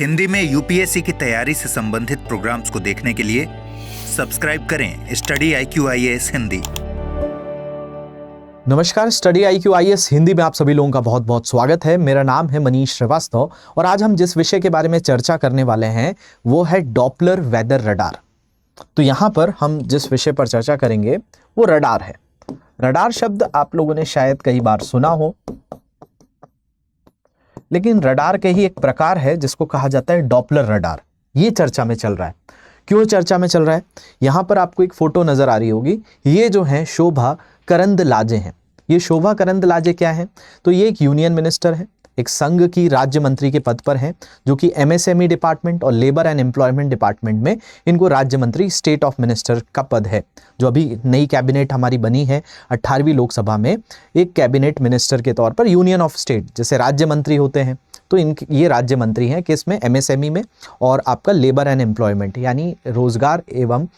हिंदी में यूपीएससी की तैयारी से संबंधित प्रोग्राम्स को देखने के लिए सब्सक्राइब करें स्टडी IQ-IAS हिंदी। नमस्कार, स्टडी IQ-IAS हिंदी में आप सभी लोगों का बहुत बहुत स्वागत है। मेरा नाम है मनीष श्रीवास्तव और आज हम जिस विषय के बारे में चर्चा करने वाले हैं वो है डॉपलर वेदर रडार। तो यहाँ पर हम जिस विषय पर चर्चा करेंगे वो रडार है। रडार शब्द आप लोगों ने शायद कई बार सुना हो, लेकिन रडार के ही एक प्रकार है जिसको कहा जाता है डॉपलर रडार। ये चर्चा में चल रहा है। क्यों चर्चा में चल रहा है? यहाँ पर आपको एक फोटो नजर आ रही होगी। ये जो है शोभा करंदलाजे हैं। ये शोभा करंदलाजे क्या है? तो ये एक यूनियन मिनिस्टर है, एक संघ की राज्य मंत्री के पद पर हैं, जो कि MSME डिपार्टमेंट और लेबर एंड एम्प्लॉयमेंट डिपार्टमेंट में इनको राज्य मंत्री स्टेट ऑफ मिनिस्टर का पद है। जो अभी नई कैबिनेट हमारी बनी है 18वीं लोकसभा में, एक कैबिनेट मिनिस्टर के तौर पर यूनियन ऑफ स्टेट जैसे राज्य मंत्री होते हैं, तो ये राज्य मंत्री हैं किसमें? MSME में और आपका लेबर एंड एम्प्लॉयमेंट यानी रोजगार एवं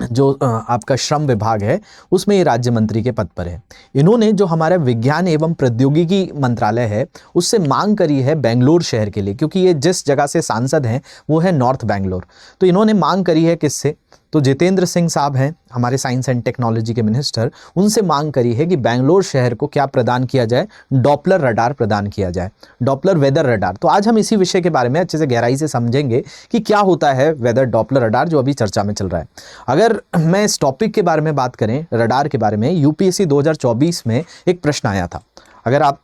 जो आपका श्रम विभाग है उसमें ये राज्य मंत्री के पद पर है। इन्होंने जो हमारा विज्ञान एवं प्रौद्योगिकी मंत्रालय है उससे मांग करी है बेंगलोर शहर के लिए, क्योंकि ये जिस जगह से सांसद हैं वो है नॉर्थ बेंगलोर। तो इन्होंने मांग करी है किससे? तो जितेंद्र सिंह साहब हैं हमारे साइंस एंड टेक्नोलॉजी के मिनिस्टर, उनसे मांग करी है कि बेंगलोर शहर को क्या प्रदान किया जाए? डॉपलर रडार प्रदान किया जाए, डॉपलर वेदर रडार। तो आज हम इसी विषय के बारे में अच्छे से गहराई से समझेंगे कि क्या होता है वेदर डॉपलर रडार, जो अभी चर्चा में चल रहा है। अगर मैं इस टॉपिक के बारे में बात करें, रडार के बारे में, यूपीएससी 2024 में एक प्रश्न आया था। अगर आप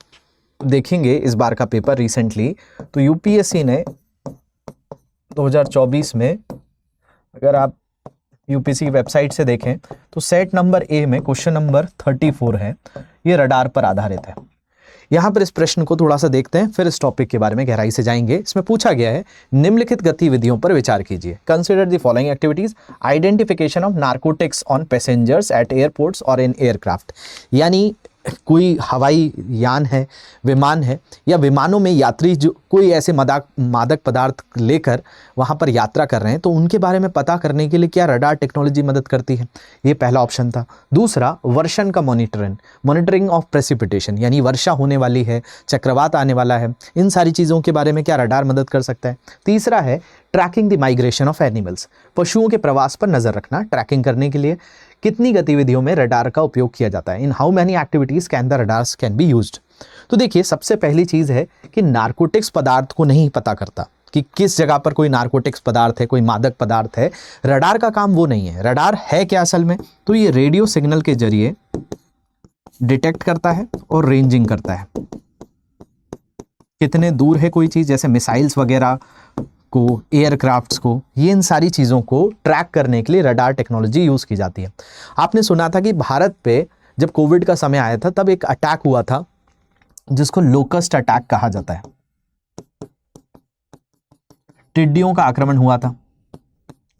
देखेंगे इस बार का पेपर रिसेंटली, तो यूपीएससी ने 2024 में, अगर आप यूपीएससी की वेबसाइट से देखें तो सेट नंबर ए में क्वेश्चन नंबर 34 है, ये रडार पर आधारित है। यहाँ पर इस प्रश्न को थोड़ा सा देखते हैं, फिर इस टॉपिक के बारे में गहराई से जाएंगे। इसमें पूछा गया है निम्नलिखित गतिविधियों पर विचार कीजिए। Consider the following activities. Identification of narcotics on passengers at airports और इन एयरक्राफ्ट। यानी कोई हवाई यान है, विमान है, या विमानों में यात्री जो कोई ऐसे मादक पदार्थ लेकर वहाँ पर यात्रा कर रहे हैं, तो उनके बारे में पता करने के लिए क्या रडार टेक्नोलॉजी मदद करती है? ये पहला ऑप्शन था। दूसरा, वर्षण का मॉनिटरिंग ऑफ प्रेसिपिटेशन, यानी वर्षा होने वाली है, चक्रवात आने वाला है, इन सारी चीज़ों के बारे में क्या रडार मदद कर सकता है? तीसरा है tracking the migration of animals, पशुओं के प्रवास पर नजर रखना, ट्रैकिंग करने के लिए कितनी गतिविधियों में रडार का उपयोग किया जाता है? In how many activities can the radars can be used. तो देखिए, सबसे पहली चीज है कि नार्कोटिक्स पदार्थ को नहीं पता करता कि किस जगह पर कोई नार्कोटिक्स पदार्थ है, कोई मादक पदार्थ है। रडार का काम वो नहीं है। रडार है क्या असल में? तो ये रेडियो सिग्नल के जरिए डिटेक्ट करता है और रेंजिंग करता है। कितने दूर है कोई चीज, जैसे मिसाइल्स वगैरह को, एयरक्राफ्ट्स को, ये इन सारी चीज़ों को ट्रैक करने के लिए रडार टेक्नोलॉजी यूज़ की जाती है। आपने सुना था कि भारत पे जब कोविड का समय आया था तब एक अटैक हुआ था जिसको लोकस्ट अटैक कहा जाता है। टिड्डियों का आक्रमण हुआ था।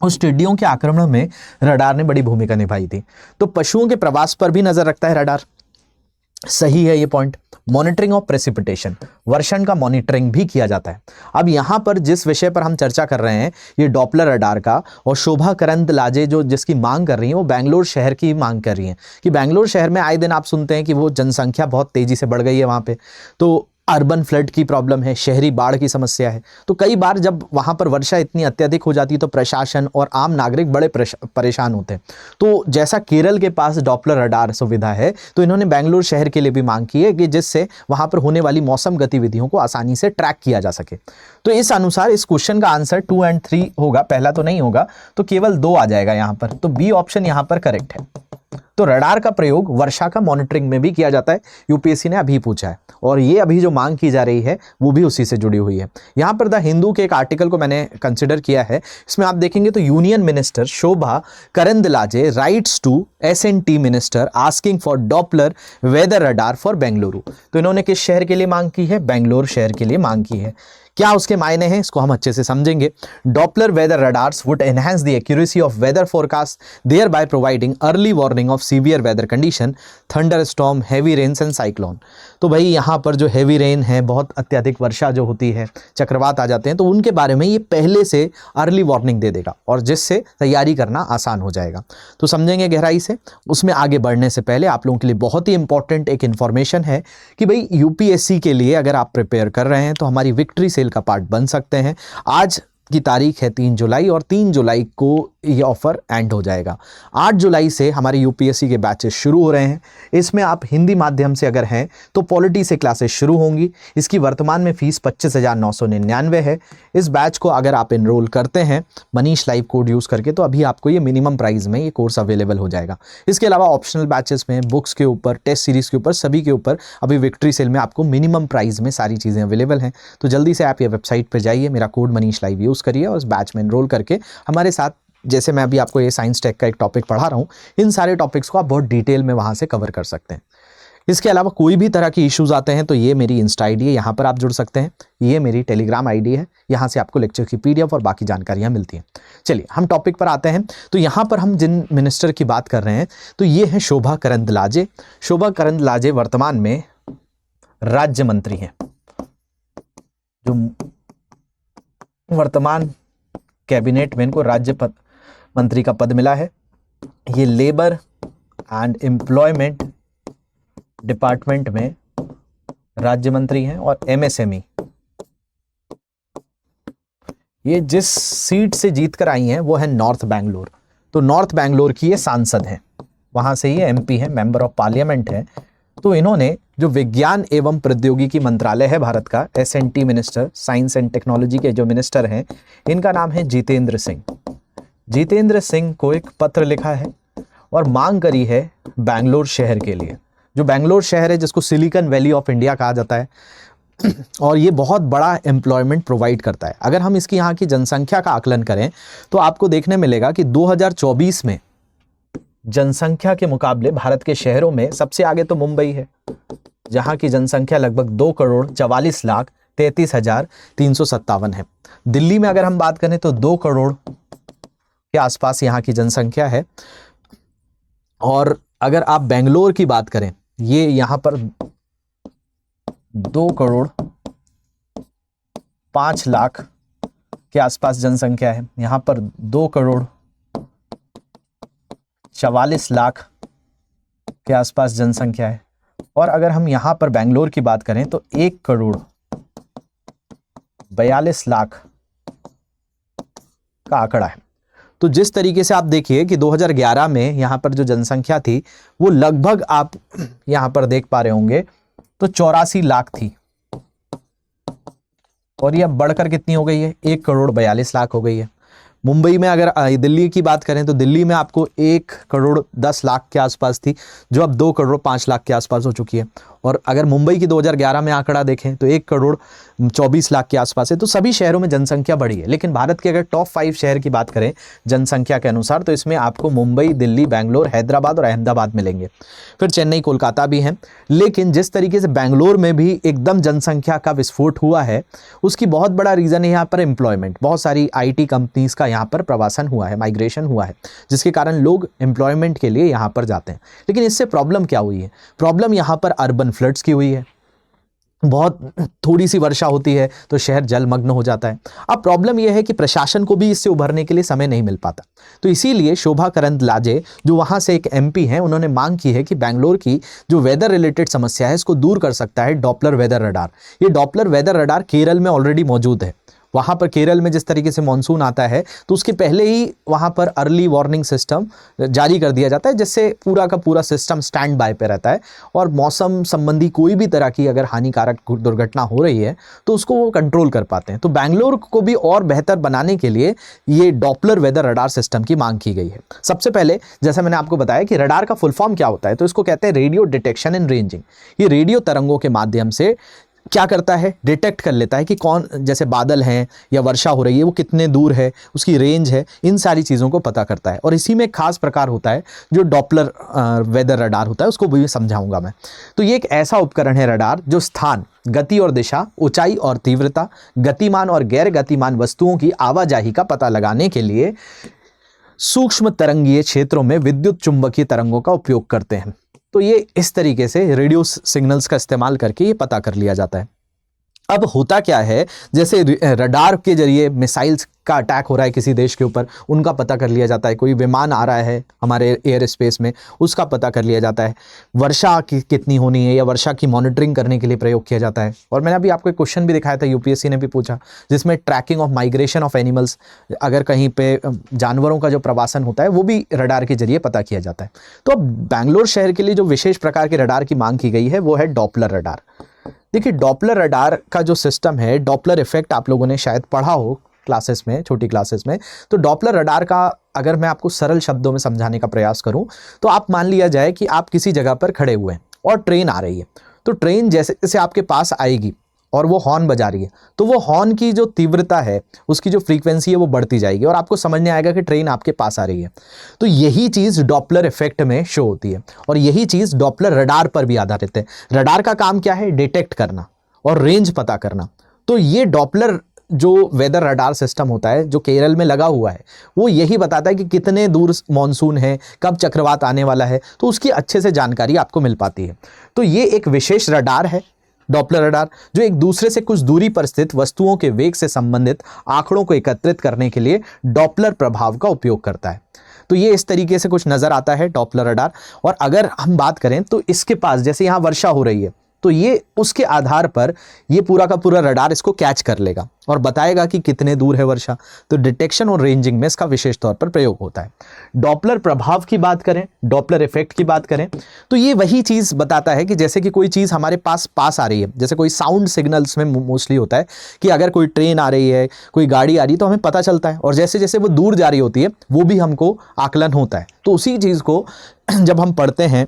उस टिड्डियों के आक्रमण में रडार ने बड़ी भूमिका निभाई थी। तो पशुओं के प्रवास पर भी नजर रखता है रडार। सही है ये पॉइंट। मॉनिटरिंग ऑफ प्रेसिपिटेशन, वर्षण का मॉनिटरिंग भी किया जाता है। अब यहां पर जिस विषय पर हम चर्चा कर रहे हैं ये डॉपलर रडार का, और शोभा करंदलाजे जो जिसकी मांग कर रही हैं वो बेंगलोर शहर की मांग कर रही हैं कि बेंगलोर शहर में आए दिन आप सुनते हैं कि वो जनसंख्या बहुत तेजी से बढ़ गई है वहां पे, तो अर्बन फ्लड की प्रॉब्लम है, शहरी बाढ़ की समस्या है। तो कई बार जब वहाँ पर वर्षा इतनी अत्यधिक हो जाती है तो प्रशासन और आम नागरिक बड़े परेशान होते हैं। तो जैसा केरल के पास डॉपलर रडार सुविधा है, तो इन्होंने बेंगलोर शहर के लिए भी मांग की है कि जिससे वहाँ पर होने वाली मौसम गतिविधियों को आसानी से ट्रैक किया जा सके। तो इस अनुसार इस क्वेश्चन का आंसर 2 और 3 होगा, पहला तो नहीं होगा, तो केवल 2 आ जाएगा यहाँ पर। तो बी ऑप्शन यहाँ पर करेक्ट है। तो रडार का प्रयोग वर्षा का मॉनिटरिंग में भी किया जाता है, यूपीएससी ने अभी पूछा है, और ये अभी जो मांग की जा रही है वो भी उसी से जुड़ी हुई है। यहाँ पर द हिंदू के एक आर्टिकल को मैंने कंसिडर किया है। इसमें आप देखेंगे तो union minister Shobha Karandlaje writes to S&T minister asking for Doppler weather radar for Bengaluru. तो इन्होंने किस शहर के लिए मांग की है? बेंगलोर शहर के लिए मांग की है। क्या उसके मायने हैं इसको हम अच्छे से समझेंगे। Doppler weather radars would enhance the accuracy of weather forecast thereby providing early warning of severe weather condition, thunderstorm, heavy rains and cyclone. तो भाई यहाँ पर जो हैवी रेन है, बहुत अत्यधिक वर्षा जो होती है, चक्रवात आ जाते हैं, तो उनके बारे में ये पहले से अर्ली वार्निंग दे देगा और जिससे तैयारी करना आसान हो जाएगा। तो समझेंगे गहराई से। उसमें आगे बढ़ने से पहले आप लोगों के लिए बहुत ही इंपॉर्टेंट एक इन्फॉर्मेशन है कि भाई यूपीएससी के लिए अगर आप प्रिपेयर कर रहे हैं तो हमारी विक्ट्री सेल BPCL का पार्ट बन सकते हैं। आज की तारीख है 3 जुलाई और 3 जुलाई को ये ऑफ़र एंड हो जाएगा। 8 जुलाई से हमारे UPSC के बैचेस शुरू हो रहे हैं। इसमें आप हिंदी माध्यम से अगर हैं तो पॉलिटी से क्लासेस शुरू होंगी। इसकी वर्तमान में फ़ीस 25,999 है। इस बैच को अगर आप इनरोल करते हैं मनीष लाइव कोड यूज़ करके तो अभी आपको ये मिनिमम प्राइस में ये कोर्स अवेलेबल हो जाएगा। इसके अलावा ऑप्शनल बैचेस में बुक्स के ऊपर, टेस्ट सीरीज़ के ऊपर, सभी के ऊपर अभी विक्ट्री सेल में आपको मिनिमम प्राइस में सारी चीज़ें अवेलेबल हैं। तो जल्दी से आप ये वेबसाइट पर जाइए, मेरा कोड मनीष लाइव यूज़ करिए और इस बैच में एनरोल करके हमारे साथ, जैसे मैं अभी आपको ये साइंस टेक का एक टॉपिक पढ़ा रहा हूँ, इन सारे टॉपिक्स को आप बहुत डिटेल में वहाँ से कवर कर सकते हैं। इसके अलावा कोई भी तरह की इश्यूज आते हैं तो ये मेरी इंस्टा आईडी है, यहाँ पर आप जुड़ सकते हैं। ये मेरी टेलीग्राम आईडी है, यहाँ से आपको लेक्चर की PDF और बाकी जानकारियाँ मिलती हैं। चलिए हम टॉपिक पर आते हैं। तो यहाँ पर हम जिन मिनिस्टर की बात कर रहे हैं तो ये हैं शोभा करंदलाजे। शोभा करंदलाजे वर्तमान में राज्य मंत्री हैं, जो वर्तमान कैबिनेट में इनको राज्य मंत्री का पद मिला है। ये लेबर एंड एम्प्लॉयमेंट डिपार्टमेंट में राज्य मंत्री हैं और MSME, ये जिस सीट से जीत कर आई हैं वो है नॉर्थ बैंगलोर। तो नॉर्थ बैंगलोर की ये सांसद हैं, वहां से ये MP है, मेंबर ऑफ पार्लियामेंट है। तो इन्होंने जो विज्ञान एवं प्रौद्योगिकी मंत्रालय है भारत का, SNT minister, science and technology के जो मिनिस्टर हैं, इनका नाम है जितेंद्र सिंह। जितेंद्र सिंह को एक पत्र लिखा है और मांग करी है बैंगलोर शहर के लिए, जो बैंगलोर शहर है जिसको सिलिकॉन वैली ऑफ इंडिया कहा जाता है और ये बहुत बड़ा एम्प्लॉयमेंट प्रोवाइड करता है। अगर हम इसकी यहाँ की जनसंख्या का आकलन करें तो आपको देखने मिलेगा कि 2024 में जनसंख्या के मुकाबले भारत के शहरों में सबसे आगे तो मुंबई है, जहां की जनसंख्या लगभग 2,44,33,357 है। दिल्ली में अगर हम बात करें तो 2 करोड़ के आसपास यहाँ की जनसंख्या है। और अगर आप बेंगलोर की बात करें, ये यहाँ पर 2 करोड़ 5 लाख के आसपास जनसंख्या है। यहाँ पर 2 करोड़ 44 लाख के आसपास जनसंख्या है। और अगर हम यहाँ पर बेंगलोर की बात करें तो 1 करोड़ 42 लाख का आंकड़ा है। तो जिस तरीके से आप देखिए कि 2011 में यहाँ पर जो जनसंख्या थी वो लगभग आप यहाँ पर देख पा रहे होंगे तो 84 लाख थी, और ये अब बढ़कर कितनी हो गई है, 1 करोड़ 42 लाख हो गई है। मुंबई में अगर दिल्ली की बात करें तो दिल्ली में आपको 1 करोड़ 10 लाख के आसपास थी, जो अब 2 करोड़ 5 लाख के आसपास हो चुकी है। और अगर मुंबई की 2011 में आंकड़ा देखें तो 1 करोड़ 24 लाख के आसपास है। तो सभी शहरों में जनसंख्या बढ़ी है, लेकिन भारत के अगर टॉप 5 शहर की बात करें जनसंख्या के अनुसार तो इसमें आपको मुंबई, दिल्ली, बेंगलोर, हैदराबाद और अहमदाबाद मिलेंगे। फिर चेन्नई, कोलकाता भी हैं। लेकिन जिस तरीके से बेंगलोर में भी एकदम जनसंख्या का विस्फोट हुआ है, उसकी बहुत बड़ा रीज़न है यहाँ पर एम्प्लॉयमेंट। बहुत सारी IT कंपनीज का यहाँ पर प्रवासन हुआ है, माइग्रेशन हुआ है, जिसके कारण लोग एम्प्लॉयमेंट के लिए यहाँ पर जाते हैं। लेकिन इससे प्रॉब्लम क्या हुई है? प्रॉब्लम यहाँ पर अर्बन फ्लड्स की हुई है। बहुत थोड़ी सी वर्षा होती है तो शहर जलमग्न हो जाता है। अब प्रॉब्लम यह है कि प्रशासन को भी इससे उभरने के लिए समय नहीं मिल पाता। तो इसीलिए शोभा करंदलाजे, जो वहां से एक MP हैं, उन्होंने मांग की है कि बैंगलोर की जो वेदर रिलेटेड समस्या है इसको दूर कर सकता है डॉपलर वेदर रडार। ये डॉपलर वेदर रडार केरल में ऑलरेडी मौजूद है। वहाँ पर केरल में जिस तरीके से मानसून आता है तो उसके पहले ही वहाँ पर अर्ली वार्निंग सिस्टम जारी कर दिया जाता है, जिससे पूरा का पूरा सिस्टम स्टैंड बाय पे रहता है और मौसम संबंधी कोई भी तरह की अगर हानिकारक दुर्घटना हो रही है तो उसको वो कंट्रोल कर पाते हैं। तो बैंगलोर को भी और बेहतर बनाने के लिए ये डॉपलर वेदर रडार सिस्टम की मांग की गई है। सबसे पहले जैसा मैंने आपको बताया कि रडार का फुल फॉर्म क्या होता है, तो इसको कहते हैं रेडियो डिटेक्शन एंड रेंजिंग। ये रेडियो तरंगों के माध्यम से क्या करता है, डिटेक्ट कर लेता है कि कौन, जैसे बादल हैं या वर्षा हो रही है वो कितने दूर है, उसकी रेंज है, इन सारी चीज़ों को पता करता है। और इसी में एक खास प्रकार होता है जो डॉपलर वेदर रडार होता है, उसको भी समझाऊंगा मैं। तो ये एक ऐसा उपकरण है रडार जो स्थान, गति और दिशा, ऊंचाई और तीव्रता, गतिमान और गैर गतिमान वस्तुओं की आवाजाही का पता लगाने के लिए सूक्ष्म तरंगीय क्षेत्रों में विद्युत चुंबकीय तरंगों का उपयोग करते हैं। तो ये इस तरीके से रेडियो सिग्नल्स का इस्तेमाल करके ये पता कर लिया जाता है। अब होता क्या है, जैसे रडार के जरिए मिसाइल्स का अटैक हो रहा है किसी देश के ऊपर, उनका पता कर लिया जाता है। कोई विमान आ रहा है हमारे एयर स्पेस में, उसका पता कर लिया जाता है। वर्षा कितनी होनी है या वर्षा की मॉनिटरिंग करने के लिए प्रयोग किया जाता है। और मैंने अभी आपको एक क्वेश्चन भी दिखाया था, यूपीएससी ने भी पूछा, जिसमें tracking of migration of animals, अगर कहीं पे जानवरों का जो प्रवासन होता है वो भी रडार के जरिए पता किया जाता है। तो अब बैंगलोर शहर के लिए जो विशेष प्रकार के रडार की मांग की गई है वो है डॉपलर रडार। देखिए, डॉपलर रडार का जो सिस्टम है, डॉपलर इफेक्ट आप लोगों ने शायद पढ़ा हो क्लासेस में, छोटी क्लासेस में। तो डॉपलर रडार का अगर मैं आपको सरल शब्दों में समझाने का प्रयास करूं, तो आप मान लिया जाए कि आप किसी जगह पर खड़े हुए हैं और ट्रेन आ रही है। तो ट्रेन जैसे जैसे आपके पास आएगी और वो हॉर्न बजा रही है, तो वो हॉर्न की जो तीव्रता है, उसकी जो फ्रीक्वेंसी है वो बढ़ती जाएगी और आपको समझ में आएगा कि ट्रेन आपके पास आ रही है। तो यही चीज़ डॉपलर इफेक्ट में शो होती है और यही चीज़ डॉपलर रडार पर भी आधारित है। रडार का काम क्या है? डिटेक्ट करना और रेंज पता करना। तो ये डॉपलर जो वेदर रडार सिस्टम होता है जो केरल में लगा हुआ है, वो यही बताता है कि कितने दूर मॉनसून है, कब चक्रवात आने वाला है, तो उसकी अच्छे से जानकारी आपको मिल पाती है। तो ये एक विशेष रडार है, डॉपलर रडार, जो एक दूसरे से कुछ दूरी पर स्थित वस्तुओं के वेग से संबंधित आंकड़ों को एकत्रित करने के लिए डॉपलर प्रभाव का उपयोग करता है। तो ये इस तरीके से कुछ नजर आता है डॉपलर रडार। और अगर हम बात करें तो इसके पास, जैसे यहाँ वर्षा हो रही है, तो ये उसके आधार पर ये पूरा का पूरा रडार इसको कैच कर लेगा और बताएगा कि कितने दूर है वर्षा। तो डिटेक्शन और रेंजिंग में इसका विशेष तौर पर प्रयोग होता है। डॉपलर प्रभाव की बात करें, डॉपलर इफेक्ट की बात करें, तो ये वही चीज़ बताता है कि जैसे कि कोई चीज़ हमारे पास आ रही है, जैसे कोई साउंड सिग्नल्स में मोस्टली होता है कि अगर कोई ट्रेन आ रही है, कोई गाड़ी आ रही है, तो हमें पता चलता है, और जैसे जैसे वो दूर जा रही होती है वो भी हमको आकलन होता है। तो उसी चीज़ को जब हम पढ़ते हैं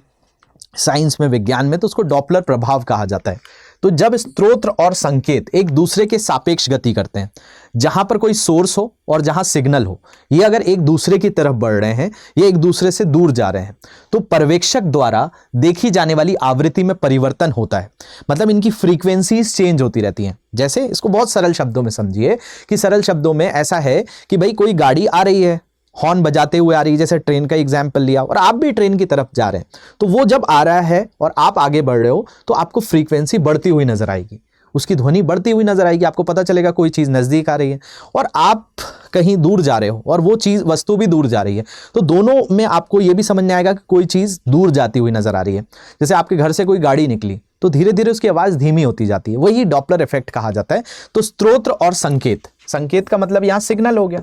साइंस में, विज्ञान में, तो उसको डॉपलर प्रभाव कहा जाता है। तो जब स्रोत और संकेत एक दूसरे के सापेक्ष गति करते हैं, जहां पर कोई सोर्स हो और जहां सिग्नल हो, ये अगर एक दूसरे की तरफ बढ़ रहे हैं, ये एक दूसरे से दूर जा रहे हैं, तो पर्यवेक्षक द्वारा देखी जाने वाली आवृत्ति में परिवर्तन होता है। मतलब इनकी फ्रीक्वेंसीज चेंज होती रहती हैं। जैसे इसको बहुत सरल शब्दों में समझिए कि सरल शब्दों में ऐसा है कि भाई कोई गाड़ी आ रही है, हॉर्न बजाते हुए आ रही है, जैसे ट्रेन का एग्जाम्पल लिया, और आप भी ट्रेन की तरफ जा रहे हैं, तो वो जब आ रहा है और आप आगे बढ़ रहे हो, तो आपको फ्रीक्वेंसी बढ़ती हुई नजर आएगी, उसकी ध्वनि बढ़ती हुई नजर आएगी। आपको पता चलेगा कोई चीज़ नज़दीक आ रही है, और आप कहीं दूर जा रहे हो और वो चीज़, वस्तु भी दूर जा रही है। तो दोनों में आपको ये भी समझ में आएगा कि कोई चीज़ दूर जाती हुई नजर आ रही है। जैसे आपके घर से कोई गाड़ी निकली, तो धीरे धीरे उसकी आवाज़ धीमी होती जाती है, वही डॉपलर इफेक्ट कहा जाता है। तो स्रोत और संकेत, संकेत का मतलब यहाँ सिग्नल हो गया,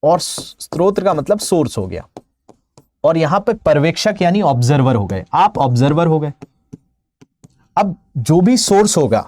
और स्रोत का मतलब सोर्स हो गया, और यहां पे पर्यवेक्षक यानी ऑब्जर्वर हो गए, आप ऑब्जर्वर हो गए। अब जो भी सोर्स होगा,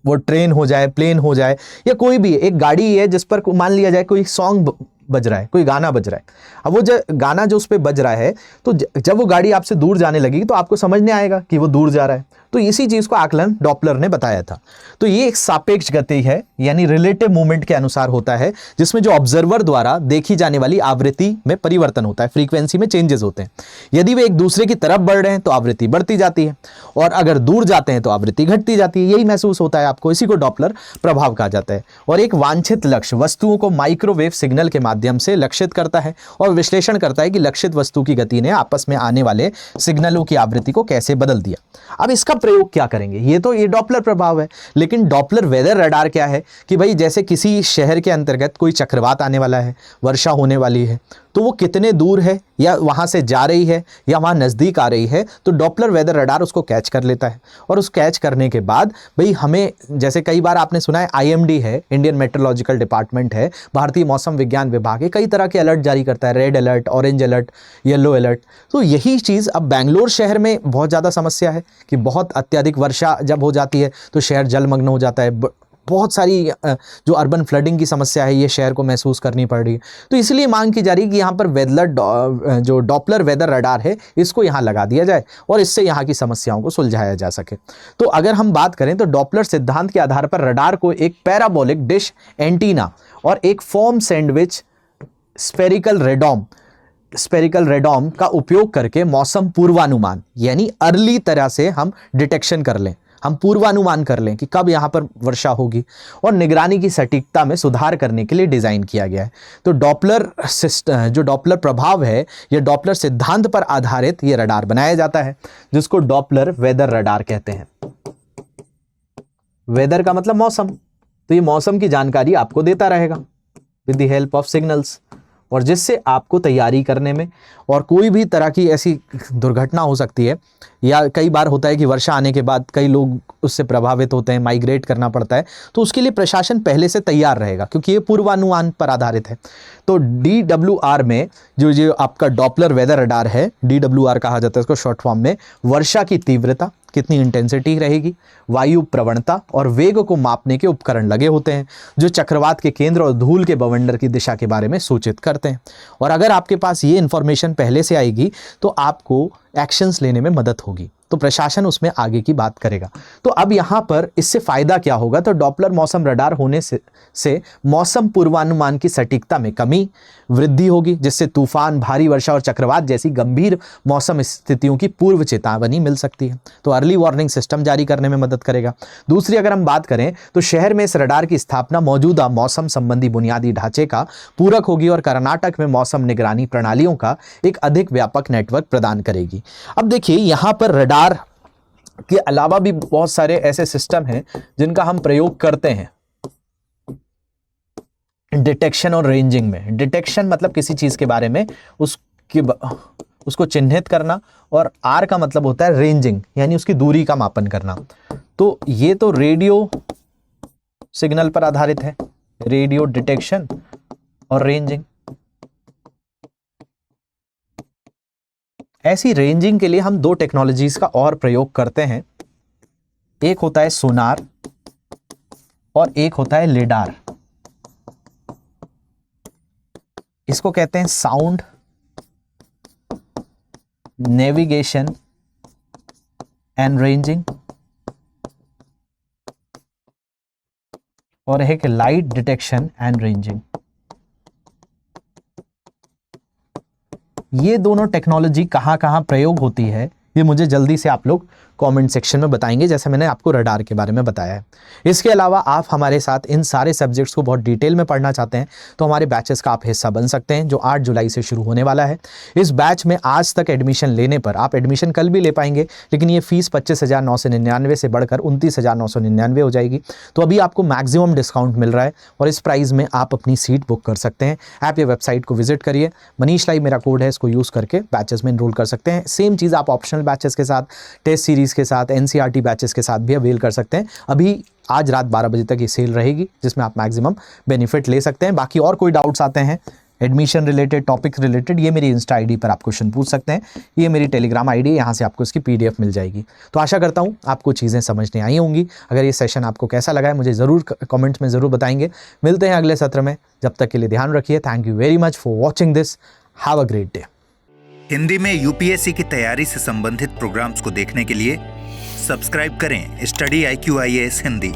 वो ट्रेन हो जाए, प्लेन हो जाए, या कोई भी एक गाड़ी है जिस पर मान लिया जाए कोई सॉन्ग बज रहा है, कोई गाना बज रहा है। अब वो गाना जो उस पर बज रहा है, तो जब वो गाड़ी आपसे दूर जाने लगेगी तो आपको समझ नहीं आएगा कि वो दूर जा रहा है। तो इसी चीज को आकलन डॉपलर ने बताया था। तो ये एक सापेक्ष गति है, यानी रिलेटिव मूवमेंट के अनुसार होता है, जिसमें जो ऑब्जर्वर द्वारा देखी जाने वाली आवृत्ति में परिवर्तन होता है, फ्रीक्वेंसी में चेंजेस होते हैं। यदि वे एक दूसरे की तरफ बढ़ रहे हैं तो आवृत्ति बढ़ती जाती है, और अगर दूर जाते हैं तो आवृत्ति घटती जाती है। यही महसूस होता है आपको, इसी को डॉपलर प्रभाव कहा जाता है। और एक वांछित लक्ष्य वस्तुओं को माइक्रोवेव सिग्नल के माध्यम से लक्षित करता है और विश्लेषण करता है कि लक्षित वस्तु की गति ने आपस में आने वाले सिग्नलों की आवृत्ति को कैसे बदल दिया। अब इसका प्रयोग क्या करेंगे? ये डॉपलर प्रभाव है, लेकिन डॉपलर वेदर रडार क्या है कि भाई जैसे किसी शहर के अंतर्गत कोई चक्रवात आने वाला है, वर्षा होने वाली है, तो वो कितने दूर है, या वहाँ से जा रही है या वहाँ नज़दीक आ रही है, तो डॉपलर वेदर रडार उसको कैच कर लेता है। और उस कैच करने के बाद भाई हमें, जैसे कई बार आपने सुना है IMD है, इंडियन मेट्रोलॉजिकल डिपार्टमेंट है, भारतीय मौसम विज्ञान विभाग है, कई तरह के अलर्ट जारी करता है, red alert, orange alert, yellow alert. तो यही चीज़ अब बेंगलोर शहर में बहुत ज़्यादा समस्या है कि बहुत अत्यधिक वर्षा जब हो जाती है तो शहर जलमग्न हो जाता है। बहुत सारी जो अर्बन फ्लडिंग की समस्या है, ये शहर को महसूस करनी पड़ रही है। तो इसलिए मांग की जा रही है कि यहाँ पर जो डॉपलर वेदर रडार है, इसको यहाँ लगा दिया जाए और इससे यहाँ की समस्याओं को सुलझाया जा सके। तो अगर हम बात करें तो डॉपलर सिद्धांत के आधार पर रडार को एक पैराबोलिक डिश एंटीना और एक फोम सैंडविच स्पेरिकल रेडॉम का उपयोग करके मौसम पूर्वानुमान, यानी अर्ली तरह से हम डिटेक्शन कर लें, हम पूर्वानुमान कर लें कि कब यहाँ पर वर्षा होगी, और निगरानी की सटीकता में सुधार करने के लिए डिज़ाइन किया गया है। तो जो डॉपलर प्रभाव है, ये डॉपलर सिद्धांत पर आधारित ये रडार बनाया जाता है, जिसको डॉपलर वेदर रडार कहते हैं। वेदर का मतलब मौसम, तो ये मौसम की जानकारी आपको देता रहेगा with the help of signals, और जिससे आपको तैयारी करने में, और कोई भी तरह की ऐसी दुर्घटना हो सकती है, या कई बार होता है कि वर्षा आने के बाद कई लोग उससे प्रभावित होते हैं, माइग्रेट करना पड़ता है, तो उसके लिए प्रशासन पहले से तैयार रहेगा क्योंकि ये पूर्वानुमान पर आधारित है। तो DWR में जो आपका डॉपलर वेदर रडार है, DWR कहा जाता है इसको शॉर्ट फॉर्म में, वर्षा की तीव्रता कितनी इंटेंसिटी रहेगी, वायु प्रवणता और वेग को मापने के उपकरण लगे होते हैं जो चक्रवात के केंद्र और धूल के बवंडर की दिशा के बारे में सूचित करते हैं। और अगर आपके पास ये इंफॉर्मेशन पहले से आएगी तो आपको एक्शंस लेने में मदद होगी, तो प्रशासन उसमें आगे की बात करेगा। तो अब यहाँ पर इससे फायदा क्या होगा, तो डॉपलर मौसम रडार होने से मौसम पूर्वानुमान की सटीकता में कमी वृद्धि होगी, जिससे तूफान, भारी वर्षा और चक्रवात जैसी गंभीर मौसम स्थितियों की पूर्व चेतावनी मिल सकती है। तो अर्ली वार्निंग सिस्टम जारी करने में मदद करेगा। दूसरी अगर हम बात करें तो शहर में इस रडार की स्थापना मौजूदा मौसम संबंधी बुनियादी ढांचे का पूरक होगी और कर्नाटक में मौसम निगरानी प्रणालियों का एक अधिक व्यापक नेटवर्क प्रदान करेगी। अब देखिए यहाँ पर रडार के अलावा भी बहुत सारे ऐसे सिस्टम हैं जिनका हम प्रयोग करते हैं डिटेक्शन और रेंजिंग में। डिटेक्शन मतलब किसी चीज के बारे में उसको चिन्हित करना, और आर का मतलब होता है रेंजिंग, यानी उसकी दूरी का मापन करना। तो ये तो रेडियो सिग्नल पर आधारित है, रेडियो डिटेक्शन और रेंजिंग। ऐसी रेंजिंग के लिए हम दो टेक्नोलॉजीज का और प्रयोग करते हैं, एक होता है सोनार और एक होता है लिडार। इसको कहते हैं साउंड नेविगेशन एंड रेंजिंग, और एक लाइट डिटेक्शन एंड रेंजिंग। ये दोनों टेक्नोलॉजी कहाँ कहाँ प्रयोग होती है ये मुझे जल्दी से आप लोग कमेंट सेक्शन में बताएंगे, जैसे मैंने आपको रडार के बारे में बताया है। इसके अलावा आप हमारे साथ इन सारे सब्जेक्ट्स को बहुत डिटेल में पढ़ना चाहते हैं तो हमारे बैचेस का आप हिस्सा बन सकते हैं, जो 8 जुलाई से शुरू होने वाला है। इस बैच में आज तक एडमिशन लेने पर आप एडमिशन कल भी ले पाएंगे, लेकिन ये फीस 25,999 से बढ़कर 29,999 हो जाएगी। तो अभी आपको मैक्सिमम डिस्काउंट मिल रहा है और इस प्राइस में आप अपनी सीट बुक कर सकते हैं। आप ये वेबसाइट को विजिट करिए, मनीष लाइव मेरा कोड है, इसको यूज़ करके बैचेस में इनरोल कर सकते हैं। सेम चीज़ आप ऑप्शनल बैचेस के साथ, टेस्ट सीरीज के साथ, NCERT बैचेस के साथ भी अवेल कर सकते हैं। अभी आज रात 12 बजे तक ये सेल रहेगी जिसमें आप मैक्सिमम बेनिफिट ले सकते हैं। बाकी और कोई डाउट्स आते हैं एडमिशन रिलेटेड, टॉपिक रिलेटेड, ये मेरी इंस्टा आईडी पर आप क्वेश्चन पूछ सकते हैं। ये मेरी टेलीग्राम आईडी है, यहाँ से आपको इसकी PDF मिल जाएगी। तो आशा करता हूँ आपको चीज़ें समझने आई होंगी। अगर ये सेशन आपको कैसा लगा है मुझे ज़रूर कमेंट्स में ज़रूर बताएंगे। मिलते हैं अगले सत्र में, जब तक के लिए ध्यान रखिए। Thank you very much for watching this. Have a great day. Hindi में UPSC की तैयारी से संबंधित प्रोग्राम्स को देखने के लिए सब्सक्राइब करें स्टडी IQ IAS हिंदी।